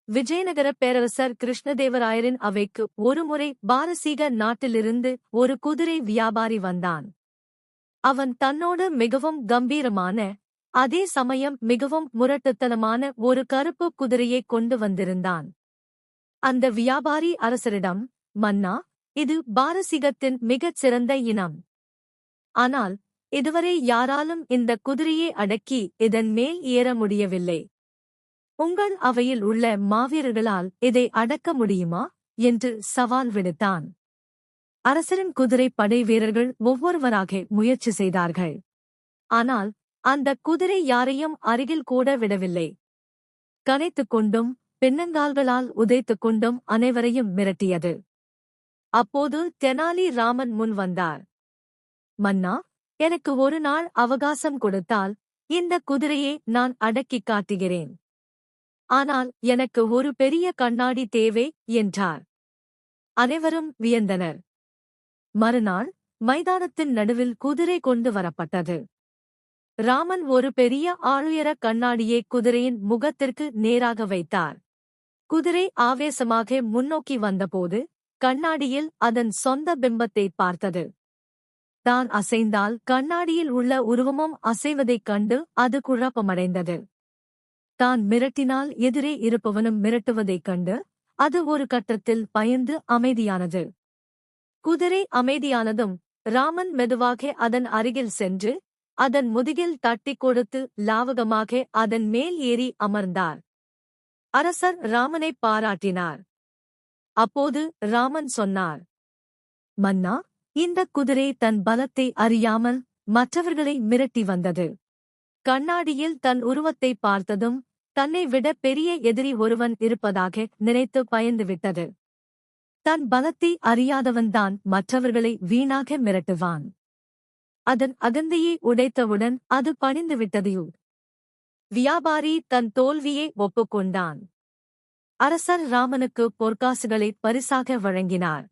விஜயநகர பேரரசர் கிருஷ்ணதேவராயரின் அவைக்கு ஒருமுறை பாரசீக நாட்டிலிருந்து ஒரு குதிரை வியாபாரி வந்தான். அவன் தன்னோடு மிகவும் கம்பீரமான, அதே சமயம் மிகவும் முரட்டுத்தனமான ஒரு கருப்பு குதிரையை கொண்டு வந்திருந்தான். அந்த வியாபாரி அரசரிடம், மன்னா, இது பாரசீகத்தின் மிகச் சிறந்த இனம். ஆனால் இதுவரை யாராலும் இந்த குதிரையை அடக்கி இதன் மேல் ஏற முடியவில்லை. உங்கள் அவையில் உள்ள மாவீரர்களால் இதை அடக்க முடியுமா என்று சவால் விடுத்தான். அரசரின் குதிரை படை வீரர்கள் ஒவ்வொருவராக முயற்சி செய்தார்கள். ஆனால் அந்த குதிரை யாரையும் அருகில் கூட விடவில்லை. கனைத்துக் கொண்டும் பின்னங்கால்களால் உதைத்துக் கொண்டும் அனைவரையும் மிரட்டியது. அப்போது தெனாலி ராமன் முன் வந்தார். மன்னா, எனக்கு ஒரு நாள் அவகாசம் கொடுத்தால் இந்த குதிரையை நான் அடக்கிக் காட்டுகிறேன். ஆனால் எனக்கு ஒரு பெரிய கண்ணாடி தேவை என்றார். அனைவரும் வியந்தனர். மறுநாள் மைதானத்தின் நடுவில் குதிரை கொண்டு வரப்பட்டது. ராமன் ஒரு பெரிய ஆளுயர கண்ணாடியை குதிரையின் முகத்திற்கு நேராக வைத்தார். குதிரை ஆவேசமாக முன்னோக்கி வந்தபோது கண்ணாடியில் அதன் சொந்த பிம்பத்தை பார்த்தது. தான் அசைந்தால் கண்ணாடியில் உள்ள உருவமும் அசைவதைக் கண்டு அது குழப்பமடைந்தது. தான் மிரட்டினால் எதிரே இருப்பவனும் மிரட்டுவதைக் கண்டு அது ஒரு கட்டத்தில் பயந்து அமைதியானது. குதிரை அமைதியானதும் ராமன் மெதுவாக அதன் அருகில் சென்று அதன் முதுகில் தட்டிக் கொடுத்து லாவகமாக அதன் மேல் ஏறி அமர்ந்தார். அரசர் ராமனை பாராட்டினார். அப்போது ராமன் சொன்னார், மன்னா, இந்த குதிரை தன் பலத்தை அறியாமல் மற்றவர்களை மிரட்டி வந்தது. கண்ணாடியில் தன் உருவத்தை பார்த்ததும் தன்னை விட பெரிய எதிரி ஒருவன் இருப்பதாக நினைத்து பயந்துவிட்டது. தன் பலத்தை அறியாதவன்தான் மற்றவர்களை வீணாக மிரட்டுவான். அதன் அகந்தையை உடைத்தவுடன் அது பணிந்துவிட்டதையோ. வியாபாரி தன் தோல்வியை ஒப்புக்கொண்டான். அரசர் ராமனுக்கு பொற்காசுகளை பரிசாக வழங்கினார்.